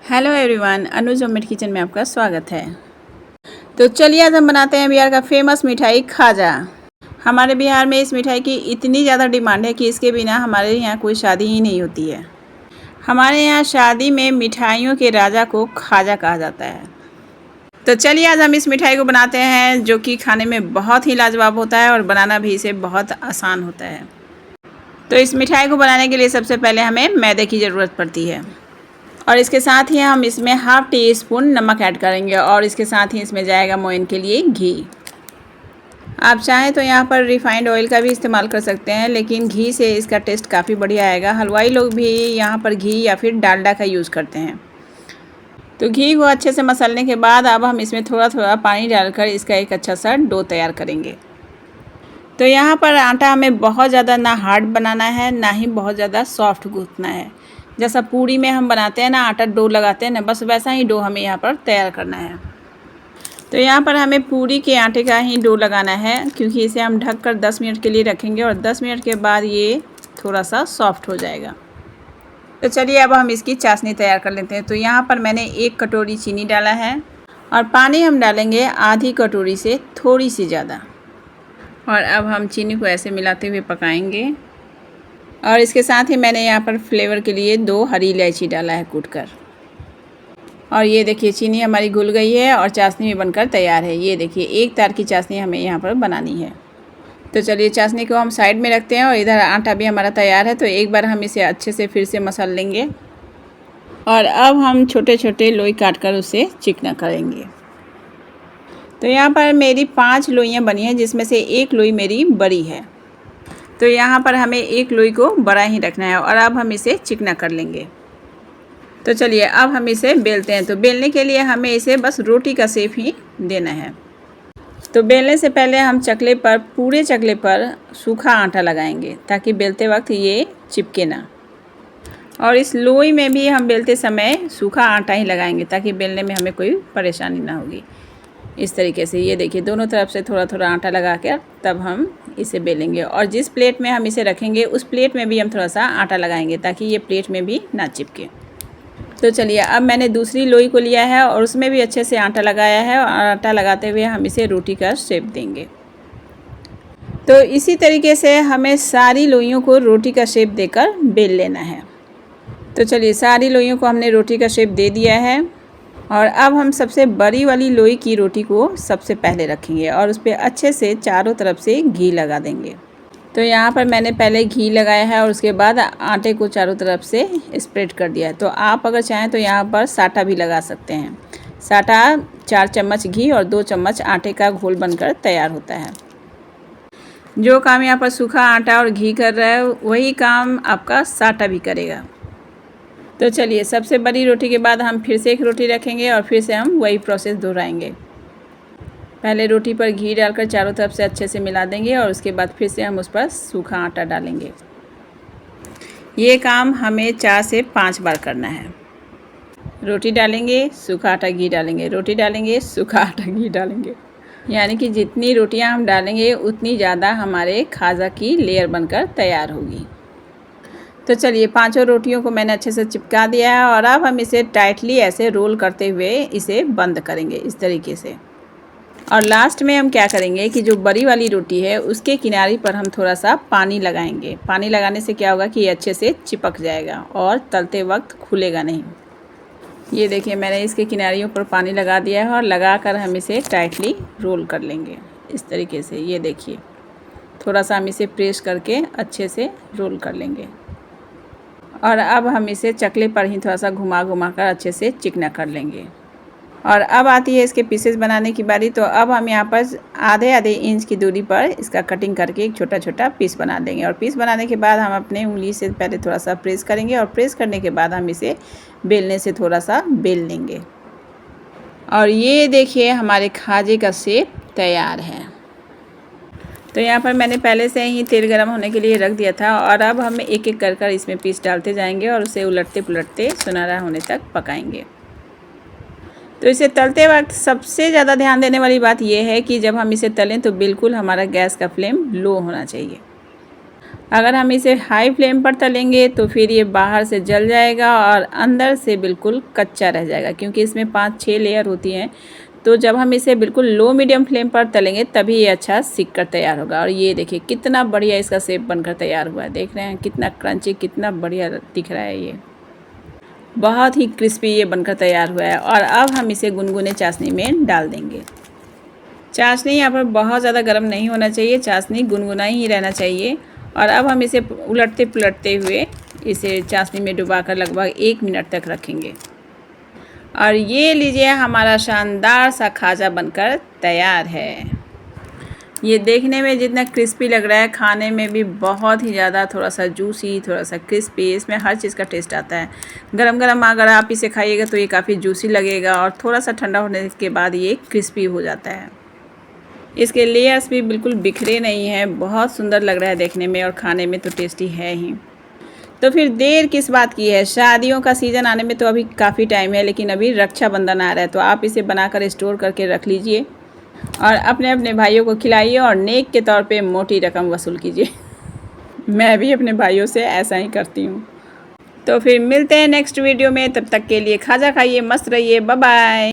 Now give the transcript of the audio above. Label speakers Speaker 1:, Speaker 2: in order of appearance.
Speaker 1: Hello everyone, अनुज homemade kitchen में आपका स्वागत है। तो चलिए आज हम बनाते हैं बिहार का फेमस मिठाई खाजा। हमारे बिहार में इस मिठाई की इतनी ज़्यादा डिमांड है कि इसके बिना हमारे यहाँ कोई शादी ही नहीं होती है। हमारे यहाँ शादी में मिठाइयों के राजा को खाजा कहा जाता है। तो चलिए आज हम इस मिठाई को बनाते हैं, जो कि खाने में बहुत ही लाजवाब होता है और बनाना भी इसे बहुत आसान होता है। तो इस मिठाई को बनाने के लिए सबसे पहले हमें मैदे की ज़रूरत पड़ती है और इसके साथ ही हम इसमें हाफ़ टी स्पून नमक ऐड करेंगे और इसके साथ ही इसमें जाएगा मोइन के लिए घी। आप चाहें तो यहाँ पर रिफाइंड ऑयल का भी इस्तेमाल कर सकते हैं, लेकिन घी से इसका टेस्ट काफ़ी बढ़िया आएगा। हलवाई लोग भी यहाँ पर घी या फिर डालडा का यूज़ करते हैं। तो घी को अच्छे से मसलने के बाद अब हम इसमें थोड़ा थोड़ा पानी डालकर इसका एक अच्छा सा डो तैयार करेंगे। तो यहाँ पर आटा हमें बहुत ज़्यादा ना हार्ड बनाना है, ना ही बहुत ज़्यादा सॉफ्ट गूँथना है। जैसा पूड़ी में हम बनाते हैं ना, आटा डो लगाते हैं ना, बस वैसा ही डो हमें यहाँ पर तैयार करना है। तो यहाँ पर हमें पूड़ी के आटे का ही डो लगाना है, क्योंकि इसे हम ढककर 10 मिनट के लिए रखेंगे और 10 मिनट के बाद ये थोड़ा सा सॉफ्ट हो जाएगा। तो चलिए अब हम इसकी चाशनी तैयार कर लेते हैं। तो यहाँ पर मैंने 1 कटोरी चीनी डाला है और पानी हम डालेंगे आधी कटोरी से थोड़ी सी ज़्यादा। और अब हम चीनी को ऐसे मिलाते हुए पकाएंगे। और इसके साथ ही मैंने यहाँ पर फ्लेवर के लिए 2 हरी इलायची डाला है कूटकर। और ये देखिए चीनी हमारी घुल गई है और चाशनी भी बनकर तैयार है। ये देखिए एक तार की चाशनी हमें यहाँ पर बनानी है। तो चलिए चाशनी को हम साइड में रखते हैं और इधर आटा भी हमारा तैयार है। तो एक बार हम इसे अच्छे से फिर से मसल लेंगे और अब हम छोटे छोटे लोई काट कर उसे चिकना करेंगे। तो यहाँ पर मेरी 5 लोइयाँ बनी हैं, जिसमें से 1 लोई मेरी बड़ी है। तो यहाँ पर हमें 1 लोई को बड़ा ही रखना है और अब हम इसे चिकना कर लेंगे। तो चलिए अब हम इसे बेलते हैं। तो बेलने के लिए हमें इसे बस रोटी का शेप ही देना है। तो बेलने से पहले हम चकले पर, पूरे चकले पर सूखा आटा लगाएंगे, ताकि बेलते वक्त ये चिपके ना। और इस लोई में भी हम बेलते समय सूखा आटा ही लगाएंगे, ताकि बेलने में हमें कोई परेशानी ना होगी। इस तरीके से ये देखिए दोनों तरफ से थोड़ा थोड़ा आटा लगा कर तब हम इसे बेलेंगे। और जिस प्लेट में हम इसे रखेंगे उस प्लेट में भी हम थोड़ा सा आटा लगाएंगे, ताकि ये प्लेट में भी ना चिपके। तो चलिए अब मैंने दूसरी लोई को लिया है और उसमें भी अच्छे से आटा लगाया है और आटा लगाते हुए हम इसे रोटी का शेप देंगे। तो इसी तरीके से हमें सारी लोइयों को रोटी का शेप देकर बेल लेना है। तो चलिए सारी लोइयों को हमने रोटी का शेप दे दिया है और अब हम सबसे बड़ी वाली लोई की रोटी को सबसे पहले रखेंगे और उस पर अच्छे से चारों तरफ से घी लगा देंगे। तो यहाँ पर मैंने पहले घी लगाया है और उसके बाद आटे को चारों तरफ से स्प्रेड कर दिया है। तो आप अगर चाहें तो यहाँ पर साटा भी लगा सकते हैं। साटा 4 चम्मच घी और 2 चम्मच आटे का घोल बनकर तैयार होता है। जो काम यहाँ पर सूखा आटा और घी कर रहा है, वही काम आपका साटा भी करेगा। तो चलिए सबसे बड़ी रोटी के बाद हम फिर से एक रोटी रखेंगे और फिर से हम वही प्रोसेस दोहराएंगे। पहले रोटी पर घी डालकर चारों तरफ से अच्छे से मिला देंगे और उसके बाद फिर से हम उस पर सूखा आटा डालेंगे। ये काम हमें 4 से 5 बार करना है। रोटी डालेंगे, सूखा आटा घी डालेंगे, रोटी डालेंगे, सूखा आटा घी डालेंगे। यानी कि जितनी रोटियां हम डालेंगे उतनी ज़्यादा हमारे खाजा की लेयर बनकर तैयार होगी। तो चलिए 5 रोटियों को मैंने अच्छे से चिपका दिया है और अब हम इसे टाइटली ऐसे रोल करते हुए इसे बंद करेंगे इस तरीके से। और लास्ट में हम क्या करेंगे कि जो बड़ी वाली रोटी है उसके किनारे पर हम थोड़ा सा पानी लगाएंगे। पानी लगाने से क्या होगा कि ये अच्छे से चिपक जाएगा और तलते वक्त खुलेगा नहीं। ये देखिए मैंने इसके किनारियों पर पानी लगा दिया है और लगाकर हम इसे टाइटली रोल कर लेंगे इस तरीके से। ये देखिए थोड़ा सा हम इसे प्रेस करके अच्छे से रोल कर लेंगे और अब हम इसे चकले पर ही थोड़ा सा घुमा घुमा कर अच्छे से चिकना कर लेंगे। और अब आती है इसके पीसेस बनाने की बारी। तो अब हम यहाँ पर आधे आधे इंच की दूरी पर इसका कटिंग करके एक छोटा छोटा पीस बना देंगे। और पीस बनाने के बाद हम अपने उंगली से पहले थोड़ा सा प्रेस करेंगे और प्रेस करने के बाद हम इसे बेलने से थोड़ा सा बेल लेंगे। और ये देखिए हमारे खाजे का शेप तैयार है। तो यहाँ पर मैंने पहले से ही तेल गरम होने के लिए रख दिया था और अब हम एक एक कर इसमें पीस डालते जाएंगे और उसे उलटते पुलटते सुनहरा होने तक पकाएंगे। तो इसे तलते वक्त सबसे ज़्यादा ध्यान देने वाली बात यह है कि जब हम इसे तलें तो बिल्कुल हमारा गैस का फ्लेम लो होना चाहिए। अगर हम इसे हाई फ्लेम पर तलेंगे तो फिर ये बाहर से जल जाएगा और अंदर से बिल्कुल कच्चा रह जाएगा, क्योंकि इसमें 5-6 लेयर होती हैं। तो जब हम इसे बिल्कुल लो मीडियम फ्लेम पर तलेंगे तभी ये अच्छा सिक कर तैयार होगा। और ये देखिए कितना बढ़िया इसका शेप बनकर तैयार हुआ है। देख रहे हैं कितना क्रंची, कितना बढ़िया दिख रहा है। ये बहुत ही क्रिस्पी ये बनकर तैयार हुआ है। और अब हम इसे गुनगुने चाशनी में डाल देंगे। चाशनी यहाँ पर बहुत ज़्यादा गर्म नहीं होना चाहिए, चाशनी गुनगुना ही रहना चाहिए। और अब हम इसे उलटते पुलटते हुए इसे चाशनी में डुबाकर लगभग 1 मिनट तक रखेंगे। और ये लीजिए हमारा शानदार सा खाजा बनकर तैयार है। ये देखने में जितना क्रिस्पी लग रहा है, खाने में भी बहुत ही ज़्यादा थोड़ा सा जूसी, थोड़ा सा क्रिस्पी, इसमें हर चीज़ का टेस्ट आता है। गरम गरम अगर आप इसे खाइएगा तो ये काफ़ी जूसी लगेगा और थोड़ा सा ठंडा होने के बाद ये क्रिस्पी हो जाता है। इसके लेयर्स भी बिल्कुल बिखरे नहीं हैं, बहुत सुंदर लग रहा है देखने में और खाने में तो टेस्टी है ही। तो फिर देर किस बात की है, शादियों का सीज़न आने में तो अभी काफ़ी टाइम है, लेकिन अभी रक्षाबंधन आ रहा है तो आप इसे बनाकर स्टोर करके रख लीजिए और अपने अपने भाइयों को खिलाइए और नेक के तौर पे मोटी रकम वसूल कीजिए। मैं भी अपने भाइयों से ऐसा ही करती हूँ। तो फिर मिलते हैं नेक्स्ट वीडियो में, तब तक के लिए खाजा खाइए, मस्त रहिए, बाय बाय।